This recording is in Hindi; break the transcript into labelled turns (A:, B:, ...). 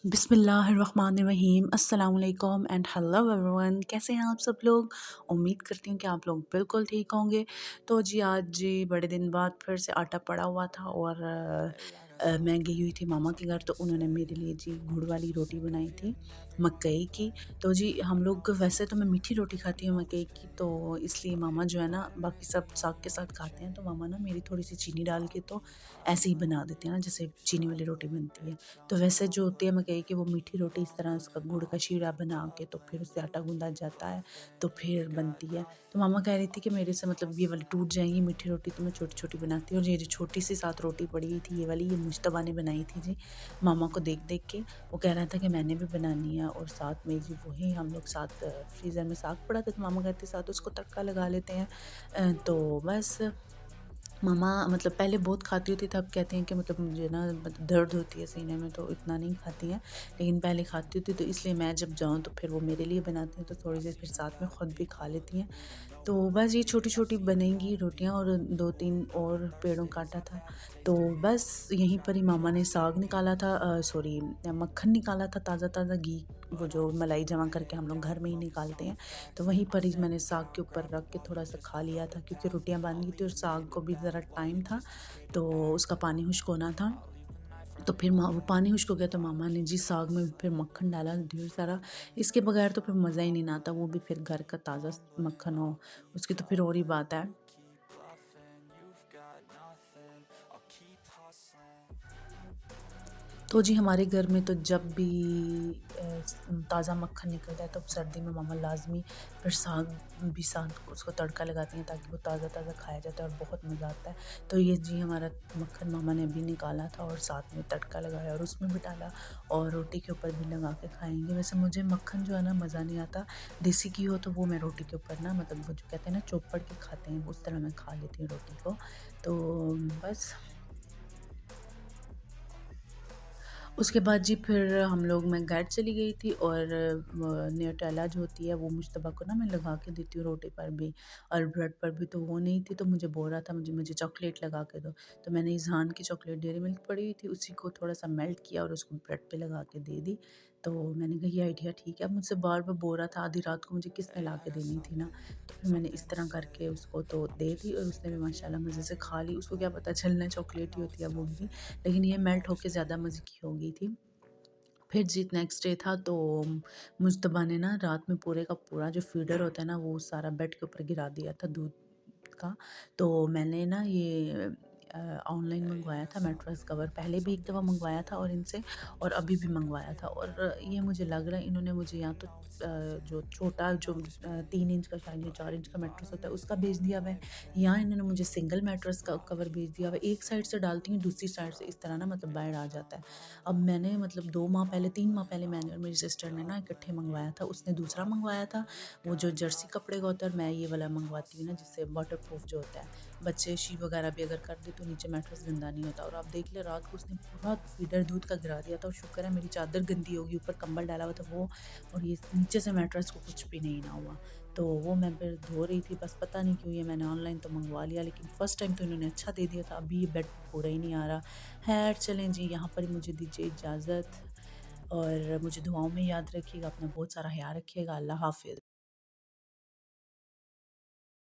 A: बिस्मिल्लाहिर्रहमानिर्रहीम अस्सलाम वालेकुम एंड हेलो एवरीवन। कैसे हैं आप सब लोग? उम्मीद करती हूँ कि आप लोग बिल्कुल ठीक होंगे। तो जी आज जी बड़े दिन बाद फिर से आटा पड़ा हुआ था और मैं गई हुई थी मामा के घर, तो उन्होंने मेरे लिए जी गुड़ वाली रोटी बनाई थी मकई की। तो जी हम लोग वैसे तो मैं मीठी रोटी खाती हूँ मकई की, तो इसलिए मामा जो है ना बाकी सब साग के साथ खाते हैं, तो मामा ना मेरी थोड़ी सी चीनी डाल के तो ऐसे ही बना देते हैं ना जैसे चीनी वाली रोटी बनती है। तो वैसे जो होती है मकई की वो मीठी रोटी इस तरह उसका गुड़ का शीरा बना के तो फिर उससे आटा गूंदा जाता है, तो फिर बनती है। तो मामा कह रही थी कि मेरे से मतलब ये वाली टूट जाएंगी मीठी रोटी, तो मैं छोटी छोटी बनाती हूँ। और ये जो छोटी सी साथ रोटी पड़ी हुई थी ये वाली, ये मुश्तबा ने बनाई थी जी मामा को देख देख के। वो कह रहा था कि मैंने भी बनानी है, और साथ में जी वही हम लोग साथ फ्रीज़र में साग पड़ा था, तो मामा कहते साथ उसको तड़का लगा लेते हैं। तो बस मम्मा मतलब पहले बहुत खाती होती थी, अब कहती हैं कि मतलब मुझे ना मतलब दर्द होती है सीने में, तो इतना नहीं खाती हैं। लेकिन पहले खाती होती, तो इसलिए मैं जब जाऊँ तो फिर वो मेरे लिए बनाती हैं, तो थोड़ी देर फिर साथ में ख़ुद भी खा लेती हैं। तो बस ये छोटी-छोटी बनेंगी रोटियाँ, और 2-3 और पेड़ों काटा था। तो बस यहीं पर ही मामा ने साग निकाला था, सॉरी मक्खन निकाला था ताज़ा-ताज़ा घी, वो जो मलाई जमा करके हम लोग घर में ही निकालते हैं। तो वहीं पर ही मैंने साग के ऊपर रख के थोड़ा-सा खा लिया था, क्योंकि रोटियाँ बन गई थी और साग को भी ज़रा टाइम था, तो उसका पानी खुश्क होना था। तो फिर वो पानी खुश्क हो गया, तो मामा ने जी साग में फिर मक्खन डाला ढेर सारा। इसके बगैर तो फिर मज़ा ही नहीं ना आता, वो भी फिर घर का ताज़ा मक्खन हो, उसकी तो फिर और ही बात है। तो जी हमारे घर में तो जब भी ताज़ा मक्खन निकलता है तो सर्दी में मामा लाज़मी फिर साग भी साथ उसको तड़का लगाती हैं, ताकि वो ताज़ा-ताज़ा खाया जाता है और बहुत मज़ा आता है। तो ये जी हमारा मक्खन मामा ने अभी निकाला था और साथ में तड़का लगाया और उसमें भी डाला, और रोटी के ऊपर भी लगा के खाएँगे। वैसे मुझे मक्खन जो है ना मज़ा नहीं आता, देसी घी हो तो वो मैं रोटी के ऊपर ना मतलब वो जो कहते हैं ना चौपड़ के खाते हैं, उस तरह मैं खा लेती हूँ रोटी को। तो बस उसके बाद जी फिर हम लोग मैं घर चली गई थी, और न्यूटेला जो होती है वो मुश्तबा को ना मैं लगा के देती हूँ रोटी पर भी और ब्रेड पर भी, तो वो नहीं थी, तो मुझे बोल रहा था मुझे मुझे चॉकलेट लगा के दो। तो मैंने इज़हान की चॉकलेट डेयरी मिल्क पड़ी हुई थी, उसी को थोड़ा-सा मेल्ट किया और उसको ब्रेड पे लगा के दे दी। तो मैंने कहा ये आइडिया ठीक है। अब मुझसे बार-बार बोल रहा था आधी रात को मुझे किसने ला के देनी थी ना, तो फिर मैंने इस तरह करके उसको तो दे दी, और उसने भी माशाल्लाह मज़े से खा ली। उसको क्या पता चलना चॉकलेट ही होती है वो भी, लेकिन ये मेल्ट होके ज़्यादा मज़े की हो गई थी। फिर जी नेक्स्ट डे था, तो मुज्तबा ने ना रात में पूरे का पूरा जो फीडर होता है ना वो सारा बेड के ऊपर गिरा दिया था दूध का। तो मैंने ना ये ऑनलाइन मंगवाया था मैट्रेस कवर, पहले भी एक दफ़ा मंगवाया था और इनसे, और अभी भी मंगवाया था, और ये मुझे लग रहा है इन्होंने मुझे या तो जो छोटा जो 3 इंच का शायद या 4 इंच का मैट्रेस होता है उसका भेज दिया हुआ है, या इन्होंने मुझे सिंगल मैट्रेस का कवर भेज दिया हुआ है। एक साइड से डालती हूँ, दूसरी साइड से इस तरह ना मतलब बाहर आ जाता है। अब मैंने मतलब 2 माह पहले 3 माह पहले मैंने और मेरी सिस्टर ने ना इकट्ठे मंगवाया था, उसने दूसरा मंगवाया था वो जो जर्सी कपड़े का होता है, और मैं ये वाला मंगवाती हूँ ना जिससे वाटर प्रूफ जो होता है, बच्चे शी वगैरह भी अगर कर दे तो नीचे मैट्रेस गंदा नहीं होता। और आप देख ले रात को उसने पूरा फीडर दूध का गिरा दिया था, और शुक्र है मेरी चादर गंदी होगी, ऊपर कंबल डाला हुआ था वो, और ये नीचे से मैट्रेस को कुछ भी नहीं ना हुआ। तो वो मैं फिर धो रही थी, बस पता नहीं क्यों ये मैंने ऑनलाइन तो मंगवा लिया, लेकिन फ़र्स्ट टाइम तो इन्होंने अच्छा दे दिया था, अभी ये बेड पूरा ही नहीं आ रहा। खैर चलें जी, यहाँ पर ही मुझे दीजिए इजाज़त, और मुझे दुआओं में याद रखिएगा, अपना बहुत सारा ख्याल रखिएगा। अल्लाह हाफ़िज़।